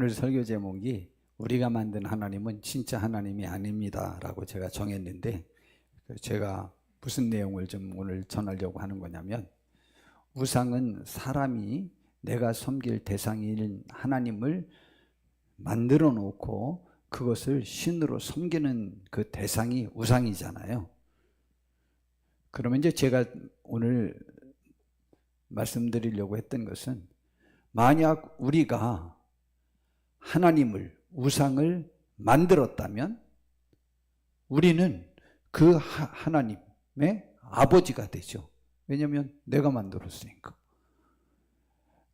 오늘 설교 제목이 우리가 만든 하나님은 진짜 하나님이 아닙니다 라고 제가 정했는데, 제가 무슨 내용을 좀 오늘 전하려고 하는 거냐면, 우상은 사람이 내가 섬길 대상인 하나님을 만들어 놓고 그것을 신으로 섬기는 그 대상이 우상이잖아요. 그러면 이제 제가 오늘 말씀드리려고 했던 것은, 만약 우리가 하나님을, 우상을 만들었다면 우리는 그 하나님의 아버지가 되죠. 왜냐하면 내가 만들었으니까.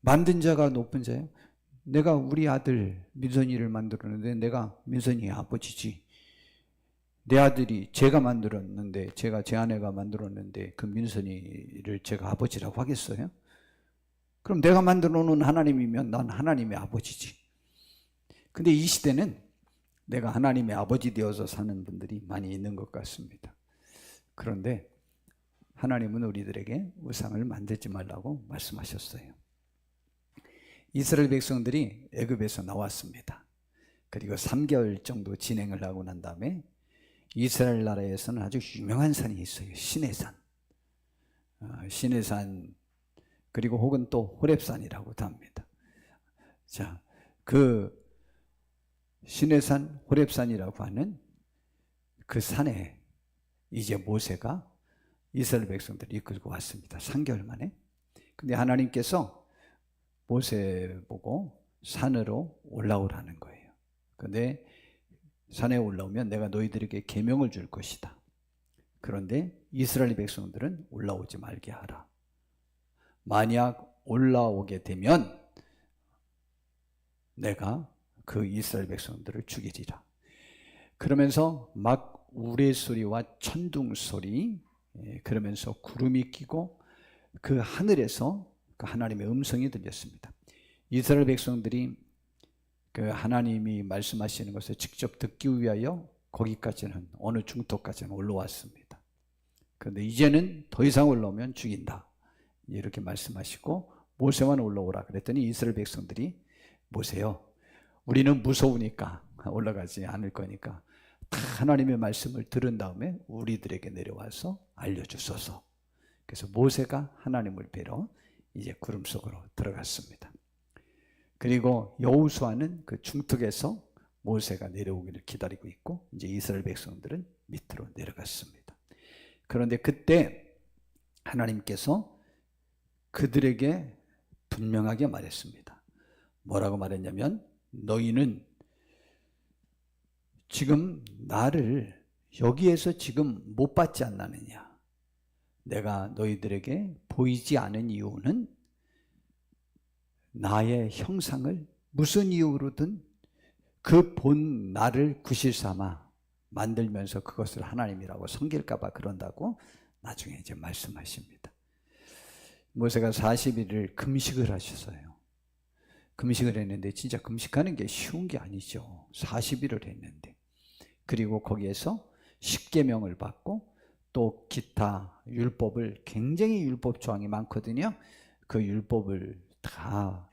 만든 자가 높은 자예요. 내가 우리 아들 민선이를 만들었는데 내가 민선이의 아버지지. 내 아들이 제가 만들었는데, 제가 제 아내가 만들었는데 그 민선이를 제가 아버지라고 하겠어요? 그럼 내가 만들어 놓은 하나님이면 난 하나님의 아버지지. 근데 이 시대는 내가 하나님의 아버지 되어서 사는 분들이 많이 있는 것 같습니다. 그런데 하나님은 우리들에게 우상을 만들지 말라고 말씀하셨어요. 이스라엘 백성들이 애굽에서 나왔습니다. 그리고 3개월 정도 진행을 하고 난 다음에 이스라엘 나라에서는 아주 유명한 산이 있어요. 시내산. 시내산, 그리고 혹은 또 호렙산이라고도 합니다. 자, 그 시내산, 호렙산이라고 하는 그 산에 이제 모세가 이스라엘 백성들을 이끌고 왔습니다. 3개월 만에. 근데 하나님께서 모세 보고 산으로 올라오라는 거예요. 근데 산에 올라오면 내가 너희들에게 계명을 줄 것이다. 그런데 이스라엘 백성들은 올라오지 말게 하라. 만약 올라오게 되면 내가 그 이스라엘 백성들을 죽이리라. 그러면서 막 우레소리와 천둥소리, 그러면서 구름이 끼고 그 하늘에서 그 하나님의 음성이 들렸습니다. 이스라엘 백성들이 그 하나님이 말씀하시는 것을 직접 듣기 위하여 거기까지는, 어느 중턱까지는 올라왔습니다. 그런데 이제는 더 이상 올라오면 죽인다, 이렇게 말씀하시고 모세만 올라오라 그랬더니 이스라엘 백성들이, 모세요, 우리는 무서우니까 올라가지 않을 거니까 다 하나님의 말씀을 들은 다음에 우리들에게 내려와서 알려주소서. 그래서 모세가 하나님을 뵈러 이제 구름 속으로 들어갔습니다. 그리고 여호수아는 그 중턱에서 모세가 내려오기를 기다리고 있고, 이제 이스라엘 백성들은 밑으로 내려갔습니다. 그런데 그때 하나님께서 그들에게 분명하게 말했습니다. 뭐라고 말했냐면, 너희는 지금 나를 여기에서 지금 못 봤지 않느냐. 내가 너희들에게 보이지 않은 이유는 나의 형상을 무슨 이유로든 그 본 나를 구실삼아 만들면서 그것을 하나님이라고 섬길까 봐 그런다고 나중에 이제 말씀하십니다. 모세가 40일을 금식을 하셨어요. 금식을 했는데 진짜 금식하는 게 쉬운 게 아니죠. 40일을 했는데. 그리고 거기에서 십계명을 받고 또 기타 율법을, 굉장히 율법 조항이 많거든요. 그 율법을 다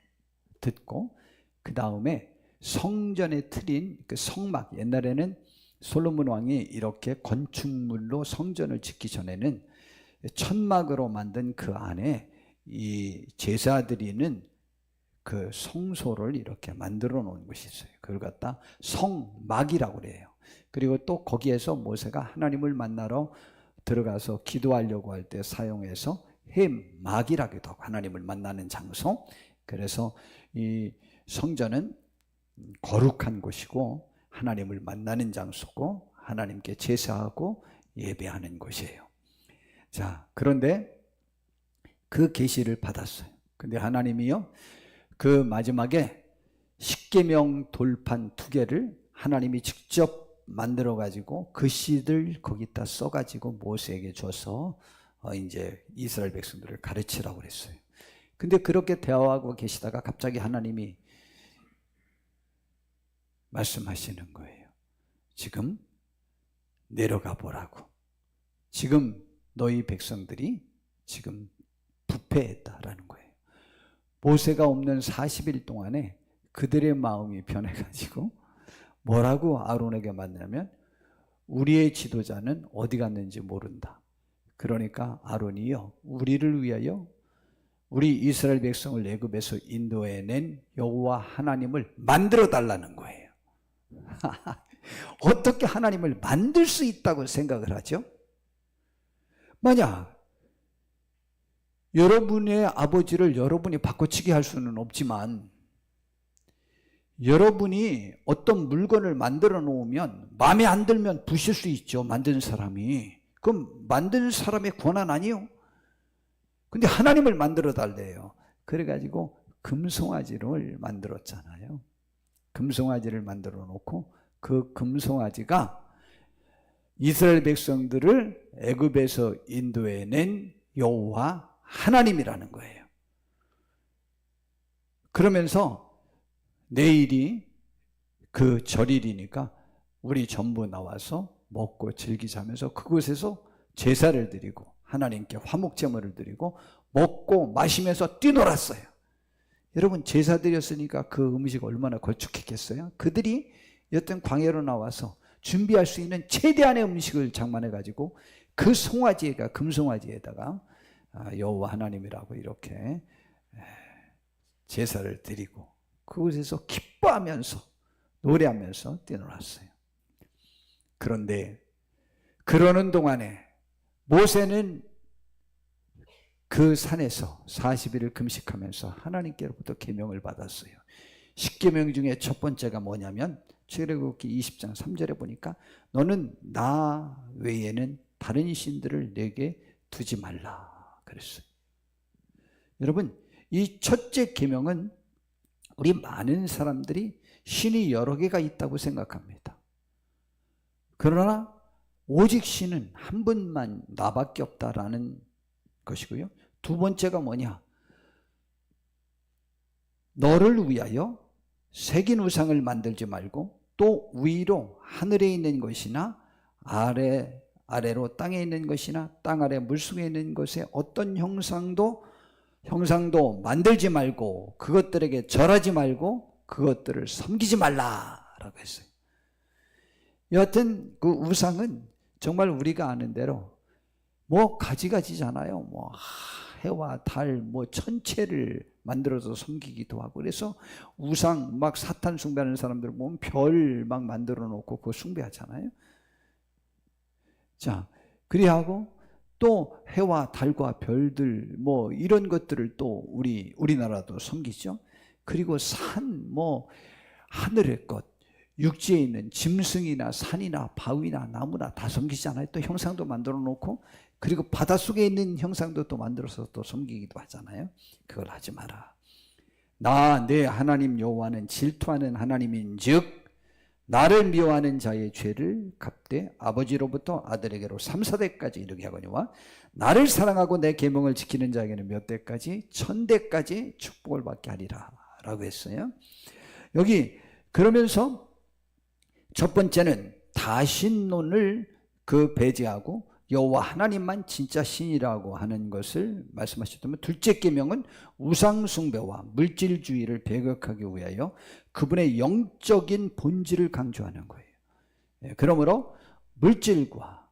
듣고, 그 다음에 성전에 트인 그 성막, 옛날에는 솔로몬 왕이 이렇게 건축물로 성전을 짓기 전에는 천막으로 만든 그 안에 이 제사 드리는 그 성소를 이렇게 만들어 놓은 것이 있어요. 그걸 갖다 성막이라고 그래요. 그리고 또 거기에서 모세가 하나님을 만나러 들어가서 기도하려고 할 때 사용해서 해막이라기도 하고, 하나님을 만나는 장소. 그래서 이 성전은 거룩한 곳이고 하나님을 만나는 장소고 하나님께 제사하고 예배하는 곳이에요. 자, 그런데 그 계시를 받았어요. 근데 하나님이요, 그 마지막에 십계명 돌판 2개를 하나님이 직접 만들어 가지고 글씨들 거기다 써 가지고 모세에게 줘서 이제 이스라엘 백성들을 가르치라고 그랬어요. 근데 그렇게 대화하고 계시다가 갑자기 하나님이 말씀하시는 거예요. 지금 내려가 보라고. 지금 너희 백성들이 지금 부패했다라는 거예요. 모세가 없는 40일 동안에 그들의 마음이 변해가지고 뭐라고 아론에게 말하냐면 우리의 지도자는 어디 갔는지 모른다. 그러니까 아론이요, 우리를 위하여 우리 이스라엘 백성을 애굽에서 인도해낸 여호와 하나님을 만들어 달라는 거예요. 어떻게 하나님을 만들 수 있다고 생각을 하죠? 만약 여러분의 아버지를 여러분이 바꿔치기 할 수는 없지만 여러분이 어떤 물건을 만들어 놓으면 마음에 안 들면 부실 수 있죠, 만든 사람이. 그럼 만든 사람의 권한 아니요? 근데 하나님을 만들어 달래요. 그래가지고 금송아지를 만들었잖아요. 금송아지를 만들어 놓고 그 금송아지가 이스라엘 백성들을 애굽에서 인도해낸 여호와 하나님이라는 거예요. 그러면서 내일이 그 절일이니까 우리 전부 나와서 먹고 즐기자면서 그곳에서 제사를 드리고 하나님께 화목제물을 드리고 먹고 마시면서 뛰놀았어요. 여러분, 제사 드렸으니까 그 음식 얼마나 걸쭉했겠어요? 그들이 여튼 광야로 나와서 준비할 수 있는 최대한의 음식을 장만해가지고 그 송아지가 금송아지에다가 여호와 하나님이라고 이렇게 제사를 드리고 그곳에서 기뻐하면서 노래하면서 뛰놀았어요. 그런데 그러는 동안에 모세는 그 산에서 40일을 금식하면서 하나님께로부터 계명을 받았어요. 10계명 중에 첫 번째가 뭐냐면 출애굽기 20장 3절에 보니까 너는 나 외에는 다른 신들을 내게 두지 말라 그랬어요. 여러분, 이 첫째 계명은 우리 많은 사람들이 신이 여러 개가 있다고 생각합니다. 그러나 오직 신은 한 분만, 나밖에 없다라는 것이고요. 두 번째가 뭐냐? 너를 위하여 새긴 우상을 만들지 말고 또 위로 하늘에 있는 것이나 아래로 땅에 있는 것이나 땅 아래 물속에 있는 것에 어떤 형상도 만들지 말고 그것들에게 절하지 말고 그것들을 섬기지 말라라고 했어요. 여하튼 그 우상은 정말 우리가 아는 대로 뭐 가지가지잖아요. 뭐 해와 달, 뭐 천체를 만들어서 섬기기도 하고, 그래서 우상 막 사탄 숭배하는 사람들 보면 별 막 만들어 놓고 그거 숭배하잖아요. 자, 그리하고 또 해와 달과 별들 뭐 이런 것들을 또 우리나라도 섬기죠. 그리고 산, 뭐 하늘의 것, 육지에 있는 짐승이나 산이나 바위나 나무나 다 섬기잖아요. 또 형상도 만들어 놓고, 그리고 바닷속에 있는 형상도 또 만들어서 또 섬기기도 하잖아요. 그걸 하지 마라. 나 내 하나님 여호와는 질투하는 하나님인즉 나를 미워하는 자의 죄를 갚되 아버지로부터 아들에게로 3, 4대까지 이르게 하거니와 나를 사랑하고 내 계명을 지키는 자에게는 몇 대까지? 1000대까지 축복을 받게 하리라 라고 했어요. 여기 그러면서 첫 번째는 다신론을 배제하고 여호와 하나님만 진짜 신이라고 하는 것을 말씀하셨다면, 둘째 계명은 우상 숭배와 물질주의를 배격하기 위하여 그분의 영적인 본질을 강조하는 거예요. 그러므로 물질과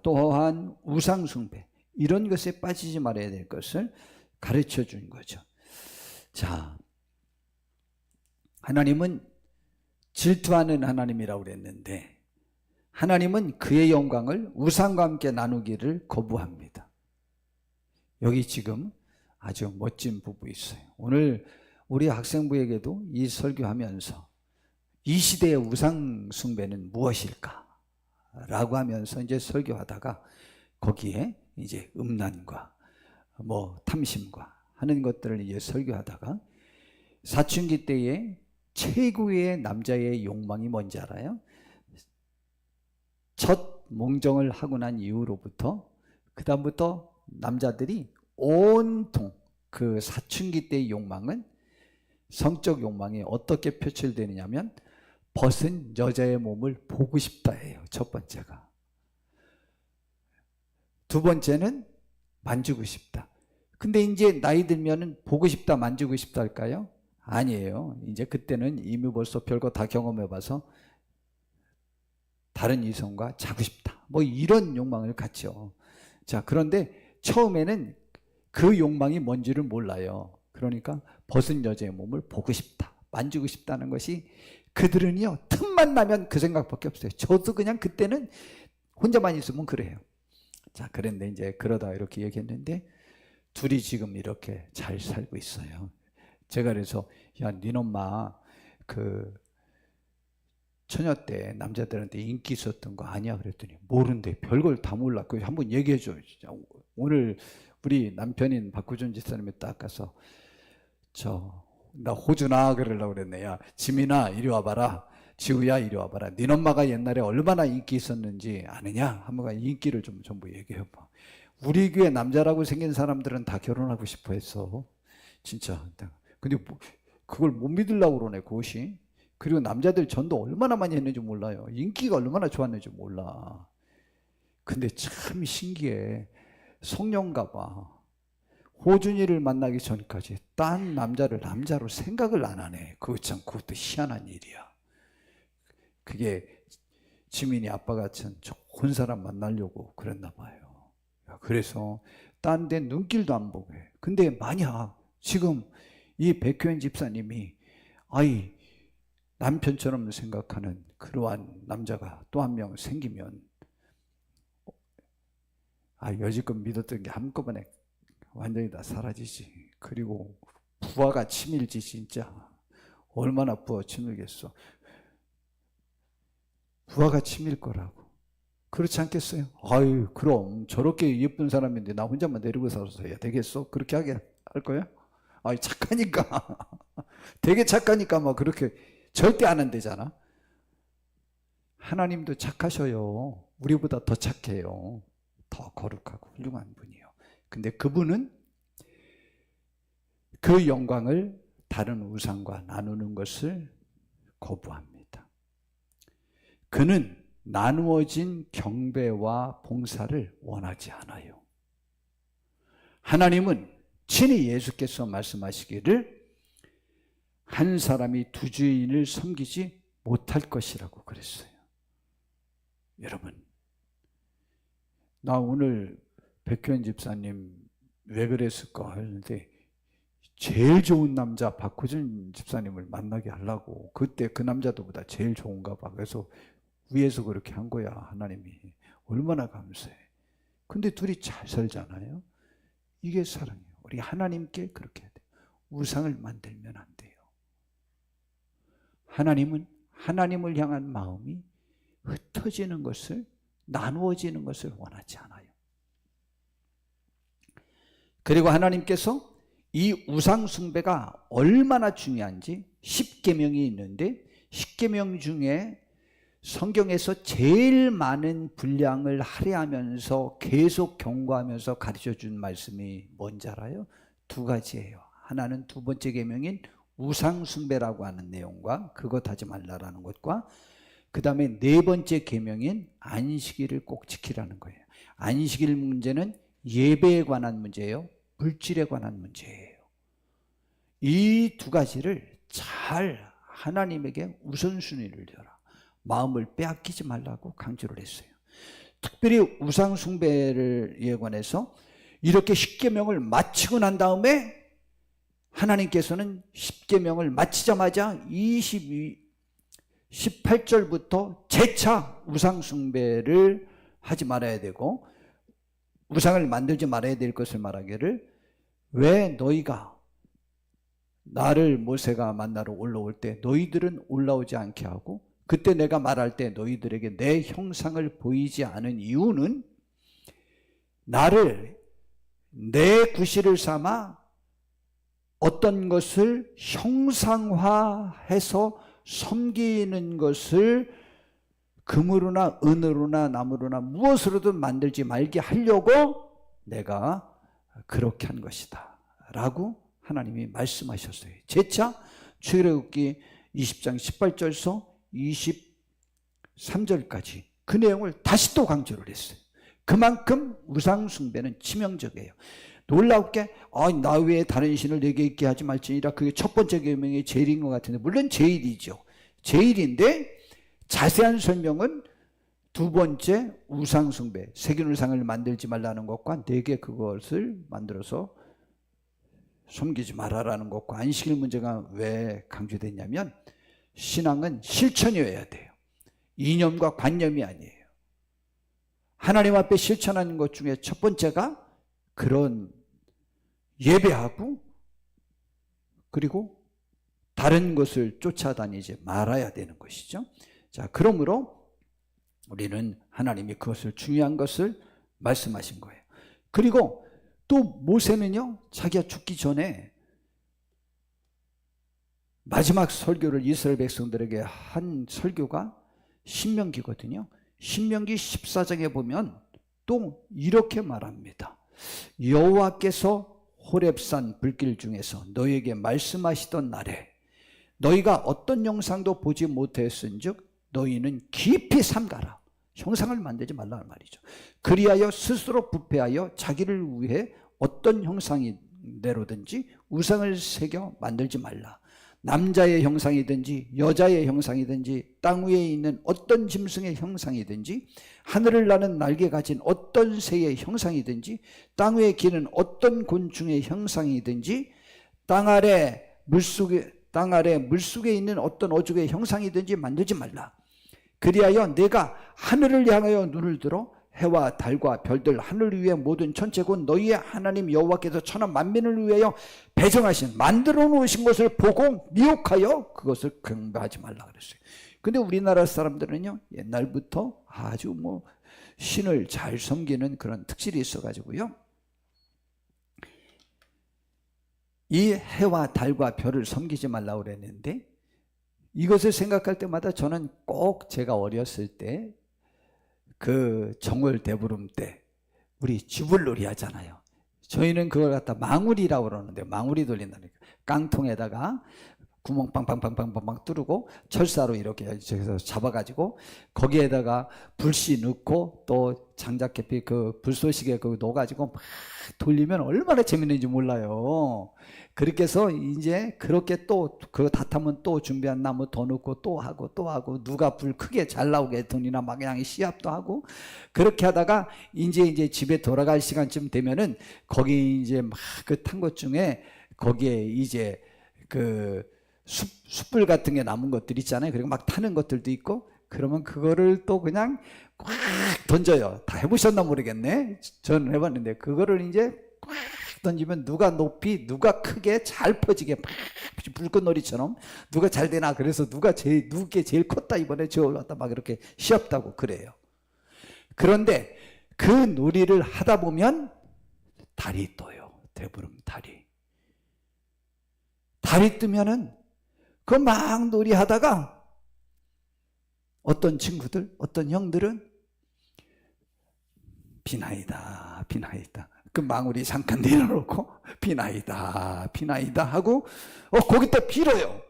또한 우상 숭배 이런 것에 빠지지 말아야 될 것을 가르쳐 준 거죠. 자, 하나님은 질투하는 하나님이라고 그랬는데 하나님은 그의 영광을 우상과 함께 나누기를 거부합니다. 여기 지금 아주 멋진 부부 있어요. 오늘 우리 학생부에게도 이 설교하면서 이 시대의 우상 숭배는 무엇일까? 라고 하면서 이제 설교하다가 거기에 이제 음란과 뭐 탐심과 하는 것들을 이제 설교하다가 사춘기 때에 최고의 남자의 욕망이 뭔지 알아요? 첫 몽정을 하고 난 이후로부터 그 다음부터 남자들이 온통 그 사춘기 때의 욕망은, 성적 욕망이 어떻게 표출되느냐면 벗은 여자의 몸을 보고 싶다예요. 첫 번째가. 두 번째는 만지고 싶다. 근데 이제 나이 들면은 보고 싶다, 만지고 싶다 할까요? 아니에요. 이제 그때는 이미 벌써 별거 다 경험해봐서 다른 이성과 자고 싶다. 뭐 이런 욕망을 갖죠. 자, 그런데 처음에는 그 욕망이 뭔지를 몰라요. 그러니까 벗은 여자의 몸을 보고 싶다, 만지고 싶다는 것이 그들은요, 틈만 나면 그 생각밖에 없어요. 저도 그냥 그때는 혼자만 있으면 그래요. 자, 그런데 이제 그러다 이렇게 얘기했는데 둘이 지금 이렇게 잘 살고 있어요. 제가 그래서 야, 네 엄마 그 처녀 때 남자들한테 인기 있었던 거 아니야? 그랬더니 모른대. 별걸 다 몰라. 그 한번 얘기해 줘. 진짜 오늘 우리 남편인 박구준 집사님이 딱 가서 나 호주나 그러려고 그랬네. 야, 지민아 이리 와봐라. 지우야 이리 와봐라. 네 엄마가 옛날에 얼마나 인기 있었는지 아느냐? 한번 인기를 좀 전부 얘기해봐. 우리 교회 남자라고 생긴 사람들은 다 결혼하고 싶어 했어. 진짜. 근데 그걸 못 믿으려고 그러네, 그것이. 그리고 남자들 전도 얼마나 많이 했는지 몰라요. 인기가 얼마나 좋았는지 몰라. 근데 참 신기해. 성령가 봐. 호준이를 만나기 전까지 딴 남자를 남자로 생각을 안 하네. 그것도 희한한 일이야. 그게 지민이 아빠 같은 좋은 사람 만나려고 그랬나 봐요. 그래서 딴 데 눈길도 안 보게. 근데 만약 지금 이 백효연 집사님이 남편처럼 생각하는 그러한 남자가 또 한 명 생기면 여지껏 믿었던 게 한꺼번에 완전히 다 사라지지. 그리고 부하가 치밀지. 진짜 얼마나 부하 치밀겠어. 부하가 치밀 거라고. 그렇지 않겠어요? 그럼 저렇게 예쁜 사람인데 나 혼자만 데리고 살아서 해야 되겠어? 그렇게 하게 할 거야? 착하니까. 되게 착하니까 뭐 그렇게 절대 안 한대잖아. 하나님도 착하셔요. 우리보다 더 착해요. 더 거룩하고 훌륭한 분이요. 근데 그분은 그 영광을 다른 우상과 나누는 것을 거부합니다. 그는 나누어진 경배와 봉사를 원하지 않아요. 하나님은 친히 예수께서 말씀하시기를 한 사람이 두 주인을 섬기지 못할 것이라고 그랬어요. 여러분, 나 오늘 백효연 집사님 왜 그랬을까 하는데 제일 좋은 남자 박구준 집사님을 만나게 하려고. 그때 그 남자들보다 제일 좋은가 봐. 그래서 위에서 그렇게 한 거야. 하나님이 얼마나 감사해. 근데 둘이 잘 살잖아요. 이게 사랑이에요. 우리 하나님께 그렇게 해야 돼요. 우상을 만들면 안 돼요. 하나님은 하나님을 향한 마음이 흩어지는 것을, 나누어지는 것을 원하지 않아요. 그리고 하나님께서 이 우상 숭배가 얼마나 중요한지 10계명이 있는데 10계명 중에 성경에서 제일 많은 분량을 할애하면서 계속 경고하면서 가르쳐준 말씀이 뭔지 알아요? 두 가지예요. 하나는 두 번째 계명인 우상 숭배라고 하는 내용과 그것 하지 말라라는 것과 그 다음에 네 번째 계명인 안식일을 꼭 지키라는 거예요. 안식일 문제는 예배에 관한 문제예요. 물질에 관한 문제예요. 이 두 가지를 잘 하나님에게 우선순위를 둬라. 마음을 빼앗기지 말라고 강조를 했어요. 특별히 우상 숭배에 관해서 이렇게 10계명을 마치고 난 다음에 하나님께서는 10계명을 마치자마자 18절부터 재차 우상 숭배를 하지 말아야 되고 우상을 만들지 말아야 될 것을 말하기를 왜 너희가 나를 모세가 만나러 올라올 때 너희들은 올라오지 않게 하고 그때 내가 말할 때 너희들에게 내 형상을 보이지 않은 이유는 나를 내 구실을 삼아 어떤 것을 형상화해서 섬기는 것을 금으로나 은으로나 나무로나 무엇으로든 만들지 말게 하려고 내가 그렇게 한 것이다 라고 하나님이 말씀하셨어요. 재차 출애굽기 20장 18절서 23절까지 그 내용을 다시 또 강조를 했어요. 그만큼 우상 숭배는 치명적이에요. 놀랍게 나 외에 다른 신을 내게 있게 하지 말지니라. 그게 첫 번째 계명이 제일인 것 같은데, 물론 제일이죠. 제일인데 자세한 설명은 두 번째 우상 숭배, 새긴 우상을 만들지 말라는 것과 내게 그것을 만들어서 섬기지 말아라는 것과 안식일 문제가 왜 강조됐냐면, 신앙은 실천이어야 돼요. 이념과 관념이 아니에요. 하나님 앞에 실천하는 것 중에 첫 번째가 그런 예배하고, 그리고 다른 것을 쫓아다니지 말아야 되는 것이죠. 자, 그러므로 우리는 하나님이 그것을 중요한 것을 말씀하신 거예요. 그리고 또 모세는요, 자기가 죽기 전에 마지막 설교를 이스라엘 백성들에게 한 설교가 신명기거든요. 신명기 14장에 보면 또 이렇게 말합니다. 여호와께서 호렙산 불길 중에서 너희에게 말씀하시던 날에 너희가 어떤 형상도 보지 못했은즉 너희는 깊이 삼가라. 형상을 만들지 말라는 말이죠. 그리하여 스스로 부패하여 자기를 위해 어떤 형상이대로든지 우상을 새겨 만들지 말라. 남자의 형상이든지 여자의 형상이든지 땅 위에 있는 어떤 짐승의 형상이든지 하늘을 나는 날개 가진 어떤 새의 형상이든지 땅 위에 기는 어떤 곤충의 형상이든지 땅 아래 물속에 있는 어떤 어족의 형상이든지 만들지 말라. 그리하여 내가 하늘을 향하여 눈을 들어 해와 달과 별들 하늘 위의 모든 천체 곧 너희의 하나님 여호와께서 천하 만민을 위하여 배정하신 만들어 놓으신 것을 보고 미혹하여 그것을 경배하지 말라 그랬어요. 근데 우리나라 사람들은요, 옛날부터 아주 신을 잘 섬기는 그런 특질이 있어 가지고요, 이 해와 달과 별을 섬기지 말라고 그랬는데, 이것을 생각할 때마다 저는 꼭 제가 어렸을 때 그 정월 대보름 때 우리 쥐불놀이 하잖아요. 저희는 그걸 갖다 망우리라고 그러는데, 망우리 돌린다니까. 깡통에다가 구멍 빵빵빵빵빵 뚫고 철사로 이렇게 저기서 잡아가지고 거기에다가 불씨 넣고 또 장작계피 그 불쏘시개 그 넣어가지고 막 돌리면 얼마나 재밌는지 몰라요. 그렇게 해서 이제 그렇게 또 그거 다 타면 또 준비한 나무 더 넣고 또 하고 누가 불 크게 잘 나오게 돈이나 막 그냥 시합도 하고 그렇게 하다가 이제 집에 돌아갈 시간쯤 되면은 거기 이제 막 그 탄 것 중에 거기에 이제 그 숯불 같은 게 남은 것들 있잖아요. 그리고 막 타는 것들도 있고, 그러면 그거를 또 그냥 꽉 던져요. 다 해보셨나 모르겠네. 저는 해봤는데 그거를 이제 꽉 던지면 누가 높이 누가 크게 잘 퍼지게 막 불꽃놀이처럼 누가 잘 되나, 그래서 누구게 제일 컸다 이번에 저 올랐다 막 이렇게 시합다고 그래요. 그런데 그 놀이를 하다 보면 달이 떠요. 대보름 달이 뜨면은 그 막 놀이하다가 어떤 친구들, 어떤 형들은 비나이다 그 망우리 잠깐 내려놓고 비나이다 하고 거기다 빌어요.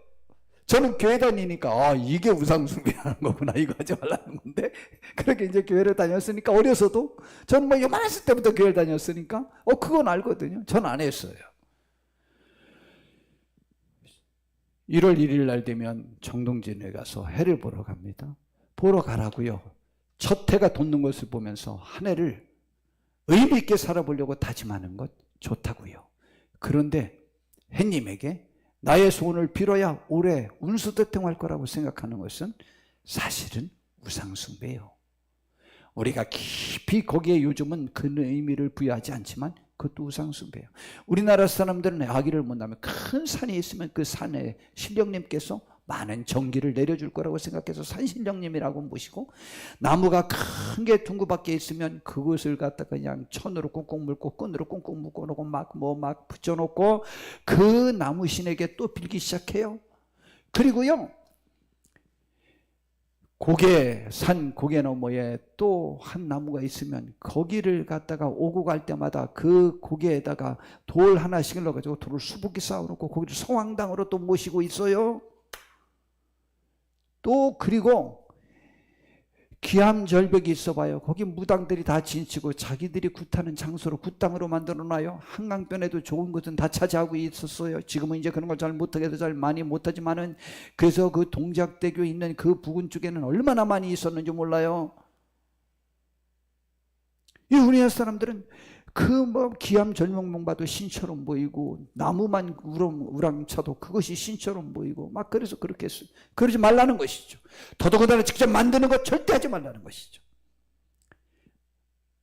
저는 교회 다니니까 이게 우상숭배하는 거구나, 이거 하지 말라는 건데, 그렇게 이제 교회를 다녔으니까, 어려서도 저는 요만했을 때부터 교회를 다녔으니까 그건 알거든요. 전 안 했어요. 1월 1일 날 되면 정동진에 가서 해를 보러 갑니다. 보러 가라고요. 첫 해가 돋는 것을 보면서 한 해를 의미 있게 살아보려고 다짐하는 것 좋다고요. 그런데 해님에게 나의 소원을 빌어야 올해 운수대통할 거라고 생각하는 것은 사실은 우상숭배예요. 우리가 깊이 거기에 요즘은 그 의미를 부여하지 않지만 그것도 우상숭배예요. 우리나라 사람들은 아기를 못 낳으면 큰 산이 있으면 그 산에 신령님께서 많은 전기를 내려줄 거라고 생각해서 산신령님이라고 모시고, 나무가 큰 게 둥구밖에 있으면 그것을 갖다가 그냥 천으로 꽁꽁 묶고 끈으로 꽁꽁 묶어놓고 막 붙여놓고 그 나무신에게 또 빌기 시작해요. 그리고요, 산 고개 너머에 또 한 나무가 있으면 거기를 갖다가 오고 갈 때마다 그 고개에다가 돌 하나씩을 넣어가지고 돌을 수북이 쌓아놓고 거기를 성황당으로 또 모시고 있어요. 또 그리고 기암 절벽이 있어 봐요. 거기 무당들이 다 진치고 자기들이 굿하는 장소로 굿땅으로 만들어 놔요. 한강변에도 좋은 곳은 다 차지하고 있었어요. 지금은 이제 그런 걸 잘 못하게 해서 잘 많이 못하지만은, 그래서 그 동작대교에 있는 그 부근 쪽에는 얼마나 많이 있었는지 몰라요. 이 우리나라 사람들은 그 뭐 기암 절벽만 봐도 신처럼 보이고, 나무만 우랑차도 그것이 신처럼 보이고, 막 그래서 그렇게 했어요. 그러지 말라는 것이죠. 더더군다나 직접 만드는 것 절대 하지 말라는 것이죠.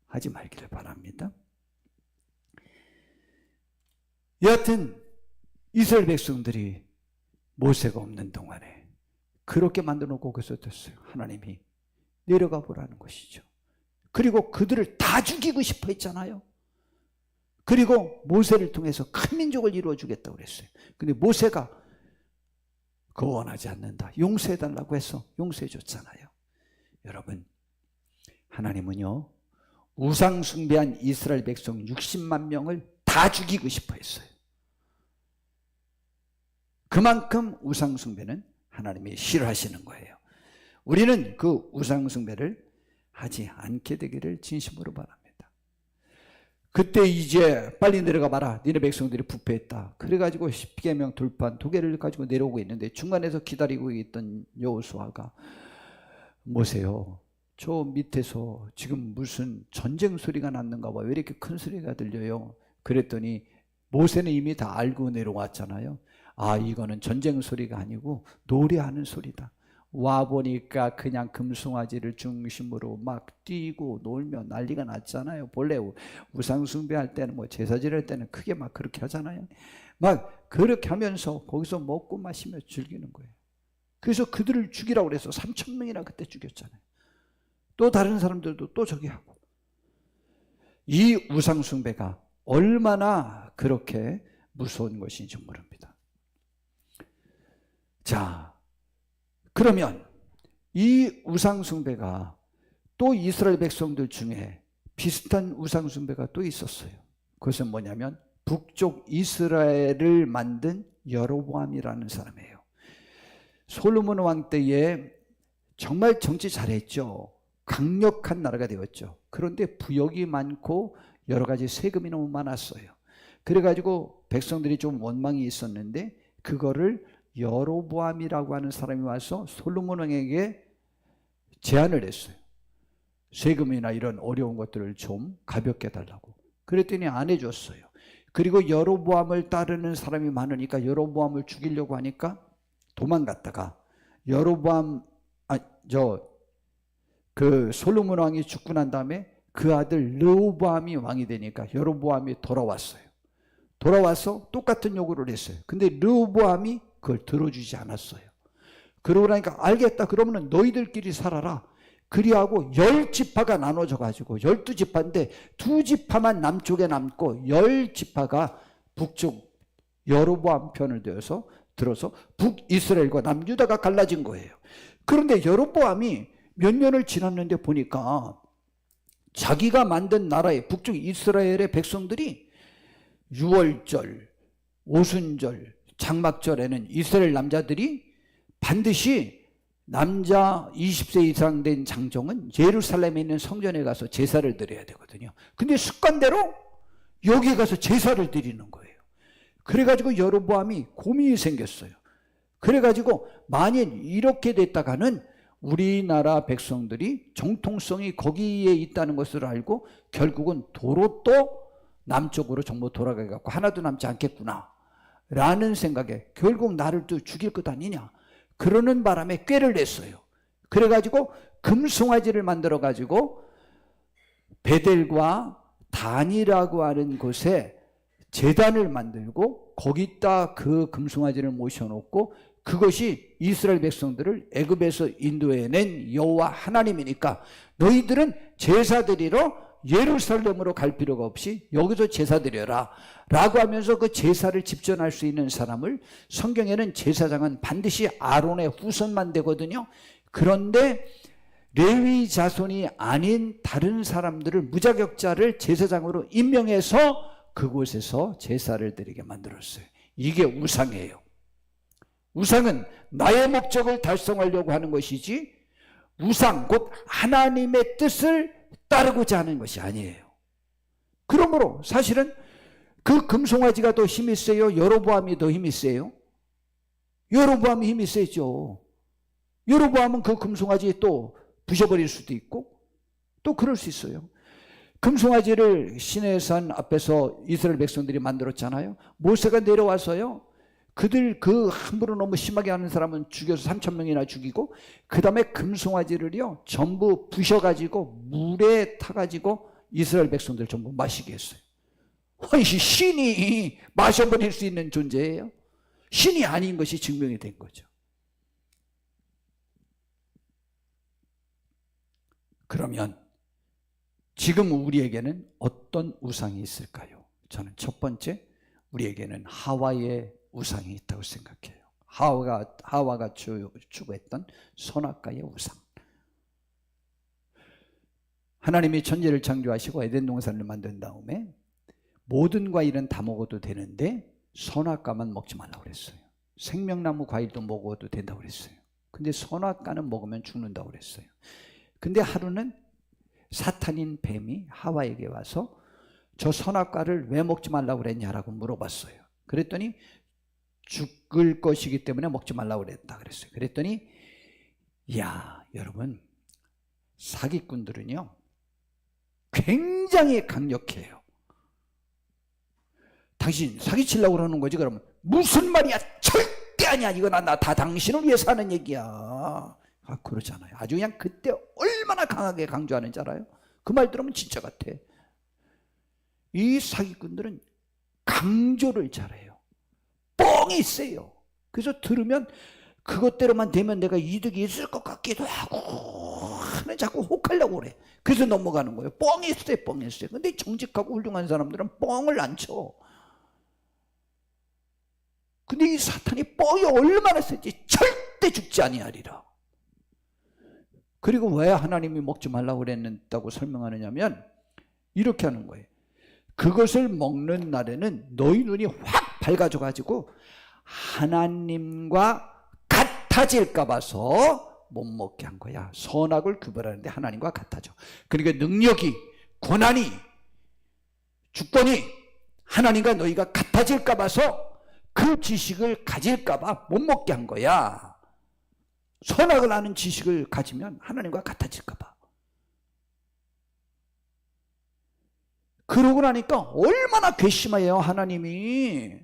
하지 말기를 바랍니다. 여하튼 이스라엘 백성들이 모세가 없는 동안에 그렇게 만들어 놓고 거기서 됐어요. 하나님이 내려가 보라는 것이죠. 그리고 그들을 다 죽이고 싶어 했잖아요. 그리고 모세를 통해서 큰 민족을 이루어 주겠다고 그랬어요. 근데 모세가 그거 원하지 않는다, 용서해달라고 해서 용서해 줬잖아요. 여러분, 하나님은요, 우상 숭배한 이스라엘 백성 60만 명을 다 죽이고 싶어 했어요. 그만큼 우상 숭배는 하나님이 싫어하시는 거예요. 우리는 그 우상 숭배를 하지 않게 되기를 진심으로 바랍니다. 그때 이제 빨리 내려가 봐라, 니네 백성들이 부패했다. 그래가지고 십계명 돌판 2개를 가지고 내려오고 있는데, 중간에서 기다리고 있던 여호수아가 모세요, 저 밑에서 지금 무슨 전쟁 소리가 났는가 봐. 왜 이렇게 큰 소리가 들려요? 그랬더니 모세는 이미 다 알고 내려왔잖아요. 아, 이거는 전쟁 소리가 아니고 노래하는 소리다. 와보니까 그냥 금송아지를 중심으로 막 뛰고 놀며 난리가 났잖아요. 본래 우상 숭배할 때는 뭐 제사 지낼 때는 크게 막 그렇게 하잖아요. 막 그렇게 하면서 거기서 먹고 마시며 즐기는 거예요. 그래서 그들을 죽이라고 그래서 3,000명이나 그때 죽였잖아요. 또 다른 사람들도 또 저기 하고. 이 우상 숭배가 얼마나 그렇게 무서운 것인지 모릅니다. 자, 그러면 이 우상 숭배가 또 이스라엘 백성들 중에 비슷한 우상 숭배가 또 있었어요. 그것은 뭐냐면 북쪽 이스라엘을 만든 여로보암이라는 사람이에요. 솔로몬 왕 때에 정말 정치 잘했죠. 강력한 나라가 되었죠. 그런데 부역이 많고 여러 가지 세금이 너무 많았어요. 그래가지고 백성들이 좀 원망이 있었는데, 그거를 여로보암이라고 하는 사람이 와서 솔로몬 왕에게 제안을 했어요. 세금이나 이런 어려운 것들을 좀 가볍게 해달라고. 그랬더니 안 해줬어요. 그리고 여로보암을 따르는 사람이 많으니까 여로보암을 죽이려고 하니까 도망갔다가 여로보암 그 솔로몬 왕이 죽고 난 다음에 그 아들 르호보암이 왕이 되니까 여로보암이 돌아왔어요. 돌아와서 똑같은 요구를 했어요. 근데 르호보암이 그걸 들어주지 않았어요. 그러고 나니까 알겠다, 그러면 너희들끼리 살아라. 그리하고 10지파가 나눠져 가지고 12지파인데 2지파만 남쪽에 남고 10지파가 북쪽 여로보암 편을 들어서 북이스라엘과 남유다가 갈라진 거예요. 그런데 여로보암이 몇 년을 지났는데 보니까 자기가 만든 나라의 북쪽 이스라엘의 백성들이 유월절, 오순절, 장막절에는 이스라엘 남자들이 반드시 남자 20세 이상 된 장정은 예루살렘에 있는 성전에 가서 제사를 드려야 되거든요. 근데 습관대로 여기 가서 제사를 드리는 거예요. 그래가지고 여로보암이 고민이 생겼어요. 그래가지고 만일 이렇게 됐다가는 우리나라 백성들이 정통성이 거기에 있다는 것을 알고 결국은 도로 또 남쪽으로 전부 돌아가갖고 하나도 남지 않겠구나 라는 생각에 결국 나를 또 죽일 것 아니냐 그러는 바람에 꾀를 냈어요. 그래가지고 금송아지를 만들어가지고 베델과 단이라고 하는 곳에 제단을 만들고 거기다 그 금송아지를 모셔놓고 그것이 이스라엘 백성들을 애굽에서 인도해낸 여호와 하나님이니까 너희들은 제사 드리러 예루살렘으로 갈 필요가 없이 여기서 제사 드려라 라고 하면서 그 제사를 집전할 수 있는 사람을, 성경에는 제사장은 반드시 아론의 후손만 되거든요. 그런데 레위 자손이 아닌 다른 사람들을, 무자격자를 제사장으로 임명해서 그곳에서 제사를 드리게 만들었어요. 이게 우상이에요. 우상은 나의 목적을 달성하려고 하는 것이지 우상 곧 하나님의 뜻을 따르고자 하는 것이 아니에요. 그러므로 사실은 그 금송아지가 더 힘이 세요? 여로보암이 더 힘이 세요? 여로보암이 힘이 세죠. 여로보암은 그 금송아지 또 부셔버릴 수도 있고 또 그럴 수 있어요. 금송아지를 시내산 앞에서 이스라엘 백성들이 만들었잖아요. 모세가 내려와서요, 그들 그 함부로 너무 심하게 하는 사람은 죽여서 3,000명이나 죽이고, 그 다음에 금송아지를요 전부 부셔가지고 물에 타가지고 이스라엘 백성들 전부 마시게 했어요. 신이 마셔버릴 수 있는 존재예요? 신이 아닌 것이 증명이 된 거죠. 그러면 지금 우리에게는 어떤 우상이 있을까요? 저는 첫 번째, 우리에게는 하와의 우상이 있다고 생각해요. 하와가 추구했던 선악과의 우상. 하나님이 천지를 창조하시고 에덴 동산을 만든 다음에 모든 과일은 다 먹어도 되는데 선악과만 먹지 말라고 그랬어요. 생명나무 과일도 먹어도 된다고 그랬어요. 근데 선악과는 먹으면 죽는다고 그랬어요. 근데 하루는 사탄인 뱀이 하와에게 와서 저 선악과를 왜 먹지 말라고 그랬냐라고 물어봤어요. 그랬더니 죽을 것이기 때문에 먹지 말라고 그랬다 그랬어요. 그랬더니 야, 여러분, 사기꾼들은요 굉장히 강력해요. 당신 사기치려고 그러는 거지? 그러면 무슨 말이야? 절대 아니야. 이거 나 다 당신을 위해서 하는 얘기야. 그러잖아요. 아주 그냥 그때 얼마나 강하게 강조하는지 알아요? 그 말 들으면 진짜 같아. 이 사기꾼들은 강조를 잘해요. 뻥이 세요. 그래서 들으면 그것대로만 되면 내가 이득이 있을 것 같기도 하고 하는, 자꾸 혹하려고 그래. 그래서 넘어가는 거예요. 뻥이 세, 뻥이 세. 근데 정직하고 훌륭한 사람들은 뻥을 안 쳐. 근데 이 사탄이 뻥이 얼마나 세지? 절대 죽지 아니하리라. 그리고 왜 하나님이 먹지 말라고 그랬다고 설명하느냐면 이렇게 하는 거예요. 그것을 먹는 날에는 너희 눈이 확 밝아져 가지고 하나님과 같아질까 봐서 못 먹게 한 거야. 선악을 구별하는데 하나님과 같아져. 그러니까 능력이, 권한이, 주권이 하나님과 너희가 같아질까 봐서 그 지식을 가질까 봐 못 먹게 한 거야. 선악을 아는 지식을 가지면 하나님과 같아질까 봐. 그러고 나니까 얼마나 괘씸해요, 하나님이.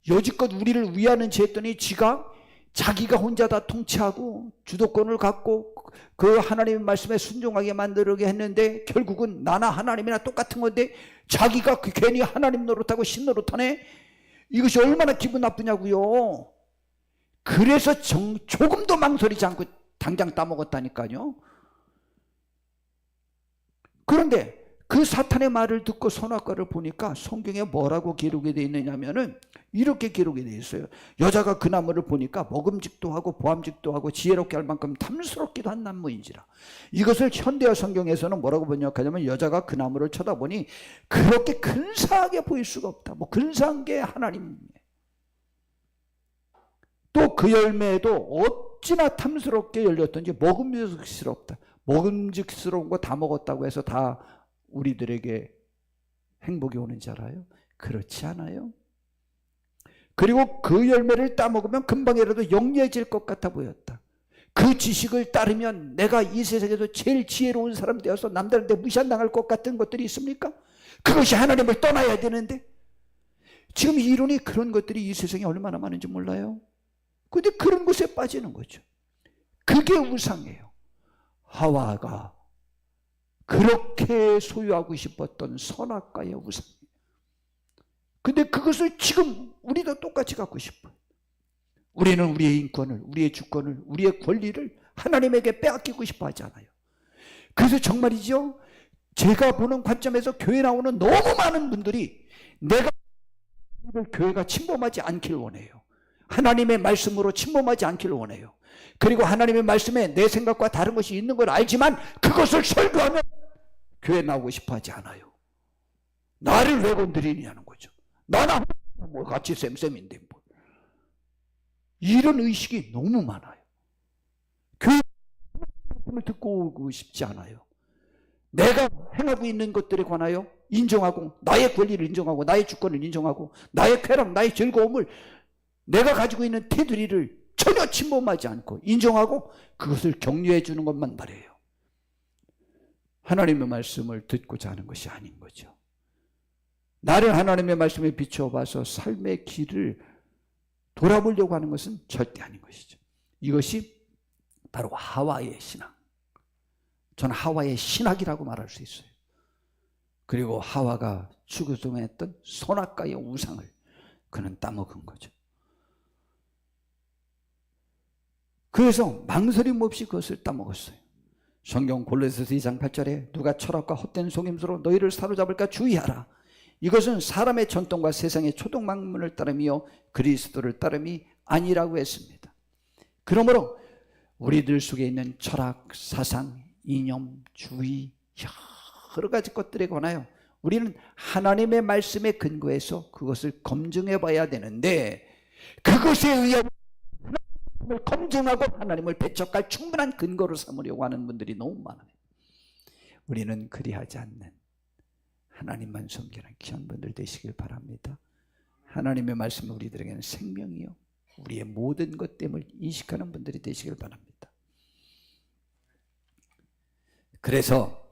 여지껏 우리를 위하는 지 했더니 자기가 혼자 다 통치하고 주도권을 갖고 그 하나님의 말씀에 순종하게 만들게 했는데 결국은 나나 하나님이나 똑같은 건데 자기가 괜히 하나님 노릇하고 신 노릇하네. 이것이 얼마나 기분 나쁘냐고요. 그래서 조금도 망설이지 않고 당장 따먹었다니까요. 그런데 그 사탄의 말을 듣고 선악과를 보니까 성경에 뭐라고 기록이 되어 있느냐면은 이렇게 기록이 되어 있어요. 여자가 그 나무를 보니까 먹음직도 하고 보암직도 하고 지혜롭게 할 만큼 탐스럽기도 한 나무인지라. 이것을 현대어 성경에서는 뭐라고 번역하냐면 여자가 그 나무를 쳐다보니 그렇게 근사하게 보일 수가 없다. 뭐 근사한 게 하나님이에요. 또 그 열매에도 어찌나 탐스럽게 열렸던지 먹음직스럽다. 먹음직스러운 거 다 먹었다고 해서 다 우리들에게 행복이 오는지 알아요? 그렇지 않아요. 그리고 그 열매를 따먹으면 금방이라도 영리해질 것 같아 보였다. 그 지식을 따르면 내가 이 세상에서 제일 지혜로운 사람 되어서 남들한테 무시당할 것 같은 것들이 있습니까? 그것이 하나님을 떠나야 되는데 지금 이론이 그런 것들이 이 세상에 얼마나 많은지 몰라요. 그런데 그런 것에 빠지는 거죠. 그게 우상이에요. 하와가 그렇게 소유하고 싶었던 선악과의 우상이에요. 근데 그것을 지금 우리도 똑같이 갖고 싶어요. 우리는 우리의 인권을, 우리의 주권을, 우리의 권리를 하나님에게 빼앗기고 싶어 하잖아요. 그래서 정말이죠, 제가 보는 관점에서 교회 나오는 너무 많은 분들이 내가 교회가 침범하지 않기를 원해요. 하나님의 말씀으로 침범하지 않기를 원해요. 그리고 하나님의 말씀에 내 생각과 다른 것이 있는 걸 알지만 그것을 설교하면 교회 나오고 싶어 하지 않아요. 나를 왜 건드리냐는 거죠. 나나 뭐 같이 쌤쌤인데 뭐. 이런 의식이 너무 많아요. 말씀을 듣고 오고 싶지 않아요. 내가 행하고 있는 것들에 관하여 인정하고, 나의 권리를 인정하고, 나의 주권을 인정하고, 나의 쾌락, 나의 즐거움을, 내가 가지고 있는 테두리를 전혀 침범하지 않고 인정하고 그것을 격려해 주는 것만 말해요. 하나님의 말씀을 듣고자 하는 것이 아닌 거죠. 나를 하나님의 말씀에 비춰봐서 삶의 길을 돌아보려고 하는 것은 절대 아닌 것이죠. 이것이 바로 하와의 신앙. 저는 하와의 신학이라고 말할 수 있어요. 그리고 하와가 추구했던 선악과의 우상을 그는 따먹은 거죠. 그래서 망설임 없이 그것을 따먹었어요. 성경 골로새서 2장 8절에 누가 철학과 헛된 속임수로 너희를 사로잡을까 주의하라. 이것은 사람의 전통과 세상의 초동망문을 따르며 그리스도를 따름이 아니라고 했습니다. 그러므로 우리들 속에 있는 철학, 사상, 이념, 주의, 여러 가지 것들에 관하여 우리는 하나님의 말씀에 근거해서 그것을 검증해 봐야 되는데, 그것에 의해 하나님을 검증하고 하나님을 배척할 충분한 근거로 삼으려고 하는 분들이 너무 많아요. 우리는 그리하지 않는 하나님만 섬기는 귀한 분들 되시길 바랍니다. 하나님의 말씀은 우리들에게는 생명이요, 우리의 모든 것됨을 인식하는 분들이 되시길 바랍니다. 그래서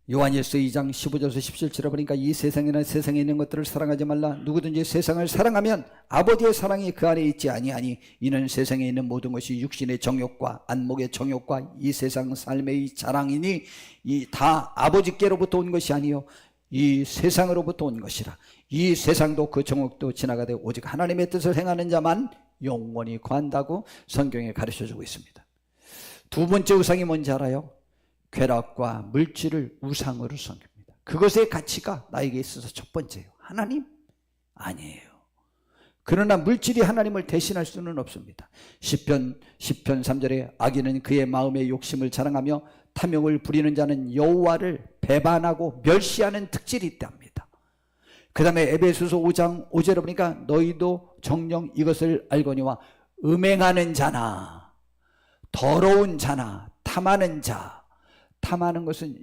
요한일서 2장 15절에서 17절에 보니까 이 세상에는 세상에 있는 것들을 사랑하지 말라. 누구든지 세상을 사랑하면 아버지의 사랑이 그 안에 있지 아니하니 이는 세상에 있는 모든 것이 육신의 정욕과 안목의 정욕과 이 세상 삶의 이 자랑이니 이 다 아버지께로부터 온 것이 아니요 이 세상으로부터 온 것이라. 이 세상도 그 정욕도 지나가되 오직 하나님의 뜻을 행하는 자만 영원히 거한다고 성경에 가르쳐주고 있습니다. 두 번째 우상이 뭔지 알아요? 쾌락과 물질을 우상으로 섬깁니다. 그것의 가치가 나에게 있어서 첫 번째예요. 하나님? 아니에요. 그러나 물질이 하나님을 대신할 수는 없습니다. 시편 3절에 악인은 그의 마음의 욕심을 자랑하며 탐욕을 부리는 자는 여호와를 배반하고 멸시하는 특질이 있답니다. 그 다음에 에베소서 5장 5절에 보니까 너희도 정녕 이것을 알거니와 음행하는 자나 더러운 자나 탐하는 자, 탐하는 것은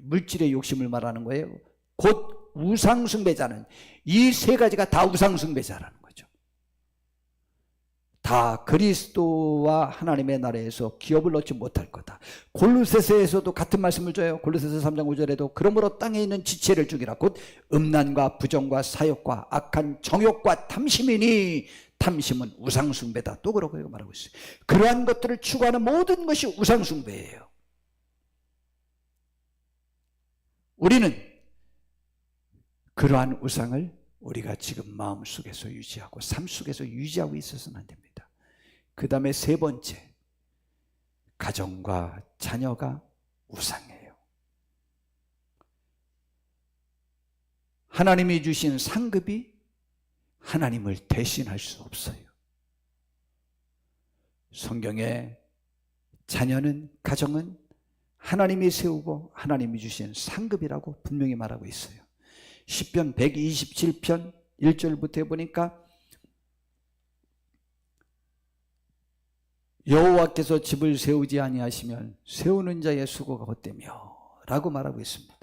물질의 욕심을 말하는 거예요. 곧 우상숭배자는, 이 세 가지가 다 우상숭배자라는 거죠. 다 그리스도와 하나님의 나라에서 기업을 얻지 못할 거다. 골로새서에서도 같은 말씀을 줘요. 골로새서 3장 5절에도 그러므로 땅에 있는 지체를 죽이라. 곧 음란과 부정과 사욕과 악한 정욕과 탐심이니 탐심은 우상숭배다. 또 그러고 말하고 있어요. 그러한 것들을 추구하는 모든 것이 우상숭배예요. 우리는 그러한 우상을 우리가 지금 마음속에서 유지하고 삶 속에서 유지하고 있어서는 안 됩니다. 그 다음에 세 번째, 가정과 자녀가 우상이에요. 하나님이 주신 상급이 하나님을 대신할 수 없어요. 성경에 자녀는, 가정은 하나님이 세우고 하나님이 주신 상급이라고 분명히 말하고 있어요. 시편 127편 1절부터 보니까 여호와께서 집을 세우지 아니하시면 세우는 자의 수고가 헛되며 라고 말하고 있습니다.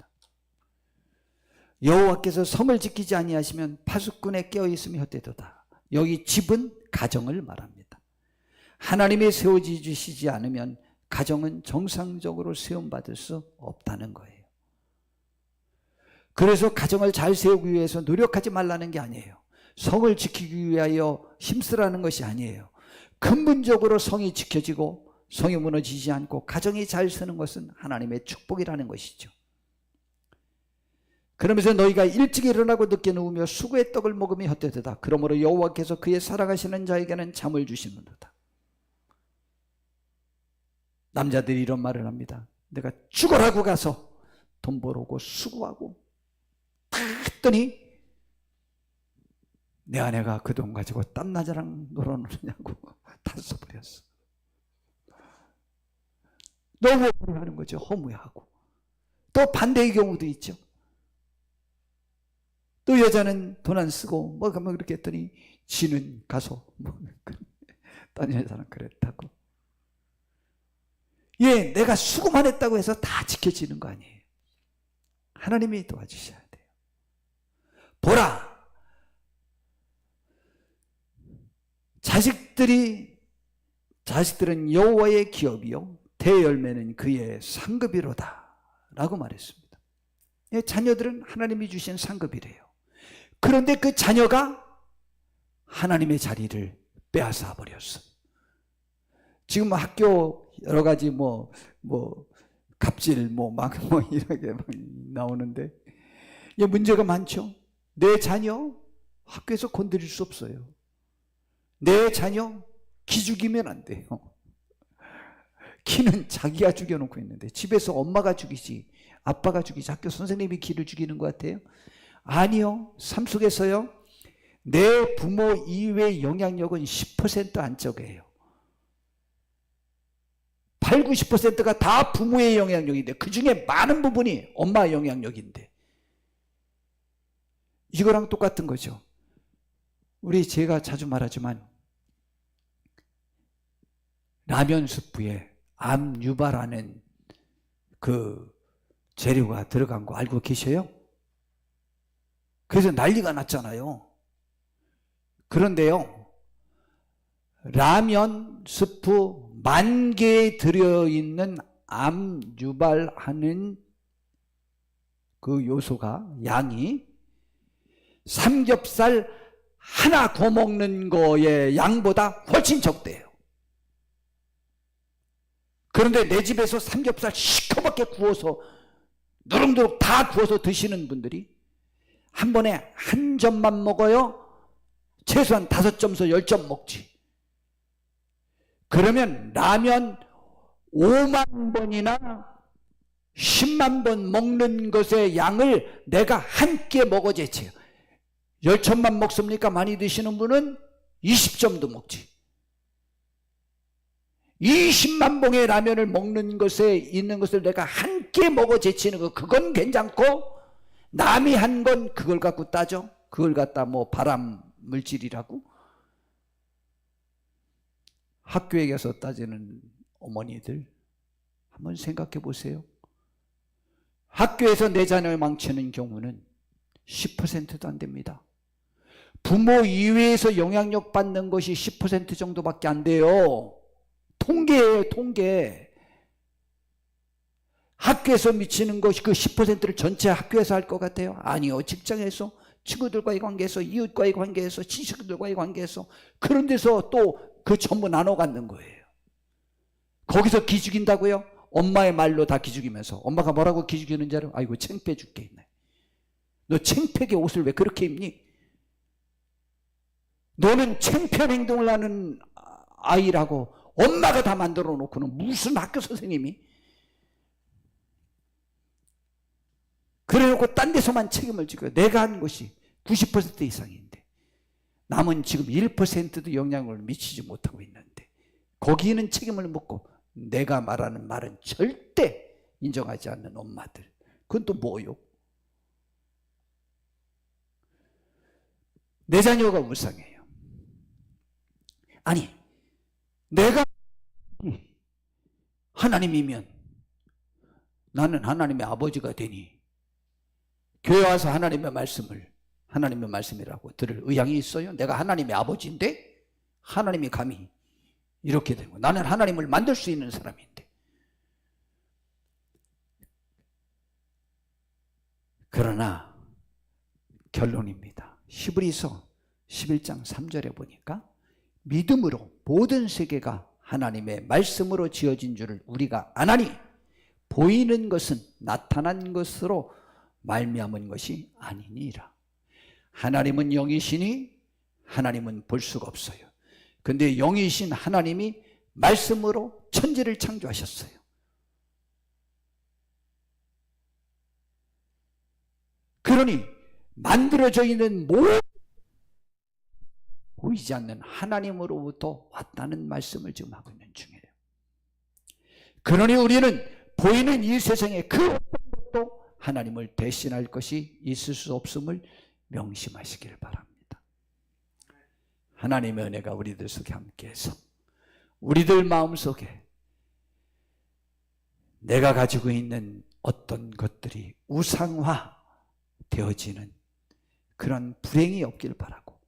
여호와께서 성을 지키지 아니하시면 파수꾼에 깨어있음이 헛되도다. 여기 집은 가정을 말합니다. 하나님이 세워주시지 않으면 가정은 정상적으로 세움받을 수 없다는 거예요. 그래서 가정을 잘 세우기 위해서 노력하지 말라는 게 아니에요. 성을 지키기 위하여 힘쓰라는 것이 아니에요. 근본적으로 성이 지켜지고 성이 무너지지 않고 가정이 잘 서는 것은 하나님의 축복이라는 것이죠. 그러면서 너희가 일찍 일어나고 늦게 누우며 수고의 떡을 먹으며 헛되도다. 그러므로 여호와께서 그의 사랑하시는 자에게는 잠을 주시는도다. 남자들이 이런 말을 합니다. 내가 죽어라고 가서 돈 벌어오고 수고하고 다 했더니 내 아내가 그 돈 가지고 땀나자랑 놀아놓느냐고 다 써버렸어. 너무 억울해하는 거죠. 허무해하고. 또 반대의 경우도 있죠. 또 여자는 돈 안 쓰고 뭐 그렇게 했더니 지는 가서 뭐 딴 여자는 그랬다고. 예, 내가 수고만 했다고 해서 다 지켜지는 거 아니에요. 하나님이 도와주셔야 돼요. 보라, 자식들은 여호와의 기업이요 대열매는 그의 상급이로다 라고 말했습니다. 예, 자녀들은 하나님이 주신 상급이래요. 그런데 그 자녀가 하나님의 자리를 빼앗아 버렸어요. 지금 학교 여러 가지 갑질 이렇게 막 나오는데 문제가 많죠. 내 자녀 학교에서 건드릴 수 없어요. 내 자녀 기 죽이면 안 돼요. 기는 자기가 죽여놓고 있는데 집에서 엄마가 죽이지 아빠가 죽이지 학교 선생님이 기를 죽이는 것 같아요? 아니요. 삶 속에서요 내 부모 이외의 영향력은 10% 안쪽이에요. 8, 90%가 다 부모의 영향력인데 그 중에 많은 부분이 엄마의 영향력인데 이거랑 똑같은 거죠. 제가 자주 말하지만 라면 스프에 암 유발하는 그 재료가 들어간 거 알고 계셔요? 그래서 난리가 났잖아요. 그런데요, 라면 스프 10,000개에 들어있는 암 유발하는 그 요소가 양이 삼겹살 하나 구워 먹는 거의 양보다 훨씬 적대요. 그런데 내 집에서 삼겹살 시커멓게 구워서 누룽누룩 다 구워서 드시는 분들이 한 번에 한 점만 먹어요? 최소한 5점에서 10점 먹지. 그러면 라면 5만 번이나 10만 번 먹는 것의 양을 내가 한 끼에 먹어제쳐요. 10점만 먹습니까? 많이 드시는 분은 20점도 먹지. 20만 봉의 라면을 먹는 것에 있는 것을 내가 한 끼에 먹어 제치는 거, 그건 괜찮고 남이 한 건 그걸 갖고 따져? 그걸 갖다 발암 물질이라고? 학교에 가서 따지는 어머니들 한번 생각해 보세요. 학교에서 내 자녀를 망치는 경우는 10%도 안 됩니다. 부모 이외에서 영향력 받는 것이 10% 정도밖에 안 돼요. 통계예요, 통계. 학교에서 미치는 것이 그 10%를 전체 학교에서 할 것 같아요? 아니요. 직장에서, 친구들과의 관계에서, 이웃과의 관계에서, 친척들과의 관계에서, 그런 데서 또 그 전부 나눠 갖는 거예요. 거기서 기죽인다고요? 엄마의 말로 다 기죽이면서. 엄마가 뭐라고 기죽이는지 알아? 아이고 창피해 죽겠네. 너 창피하게 옷을 왜 그렇게 입니? 너는 창피한 행동을 하는 아이라고 엄마가 다 만들어 놓고는 무슨 학교 선생님이? 그래 놓고 딴 데서만 책임을 지고요. 내가 한 것이 90% 이상인데 남은 지금 1%도 영향을 미치지 못하고 있는데 거기는 책임을 묻고 내가 말하는 말은 절대 인정하지 않는 엄마들. 그건 또 뭐요? 내 자녀가 우상해요. 아니, 내가 하나님이면 나는 하나님의 아버지가 되니 교회 와서 하나님의 말씀이라고 들을 의향이 있어요? 내가 하나님의 아버지인데 하나님이 감히 이렇게 되고 나는 하나님을 만들 수 있는 사람인데. 그러나 결론입니다. 히브리서 11장 3절에 보니까 믿음으로 모든 세계가 하나님의 말씀으로 지어진 줄을 우리가 아나니 보이는 것은 나타난 것으로 말미암은 것이 아니니라. 하나님은 영이시니 하나님은 볼 수가 없어요. 근데 영이신 하나님이 말씀으로 천지를 창조하셨어요. 그러니 만들어져 있는 모든 보이지 않는 하나님으로부터 왔다는 말씀을 지금 하고 있는 중이에요. 그러니 우리는 보이는 이 세상에 그 어떤 것도 하나님을 대신할 것이 있을 수 없음을 명심하시길 바랍니다. 하나님의 은혜가 우리들 속에 함께해서 우리들 마음속에 내가 가지고 있는 어떤 것들이 우상화 되어지는 그런 불행이 없길 바라고,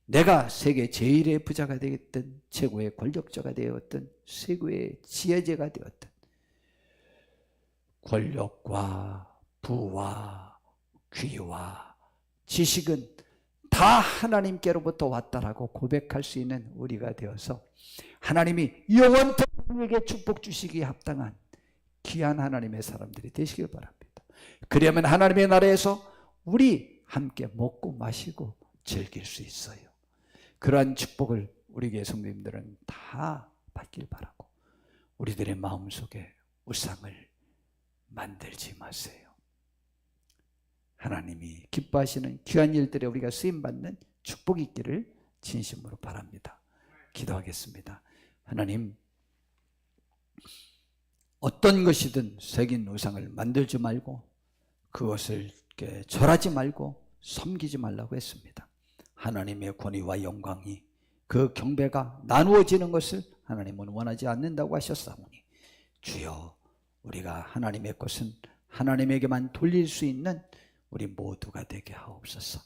내가 세계 제일의 부자가 되었든 최고의 권력자가 되었든 최고의 지혜자가 되었든 권력과 부와 귀와 지식은 다 하나님께로부터 왔다라고 고백할 수 있는 우리가 되어서 하나님이 영원토록 우리에게 축복 주시기에 합당한 귀한 하나님의 사람들이 되시길 바랍니다. 그러면 하나님의 나라에서 우리 함께 먹고 마시고 즐길 수 있어요. 그러한 축복을 우리 교회 성도님들은 다 받길 바라고, 우리들의 마음속에 우상을 만들지 마세요. 하나님이 기뻐하시는 귀한 일들에 우리가 쓰임받는 축복이 있기를 진심으로 바랍니다. 기도하겠습니다. 하나님, 어떤 것이든 새긴 우상을 만들지 말고 그것을 절하지 말고 섬기지 말라고 했습니다. 하나님의 권위와 영광이, 그 경배가 나누어지는 것을 하나님은 원하지 않는다고 하셨사오니 주여, 우리가 하나님의 것은 하나님에게만 돌릴 수 있는 우리 모두가 되게 하옵소서.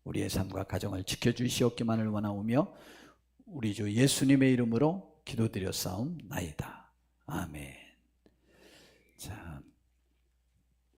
우리의 삶과 가정을 지켜주시옵기만을 원하오며 우리 주 예수님의 이름으로 기도드렸사옵나이다. 아멘. 자.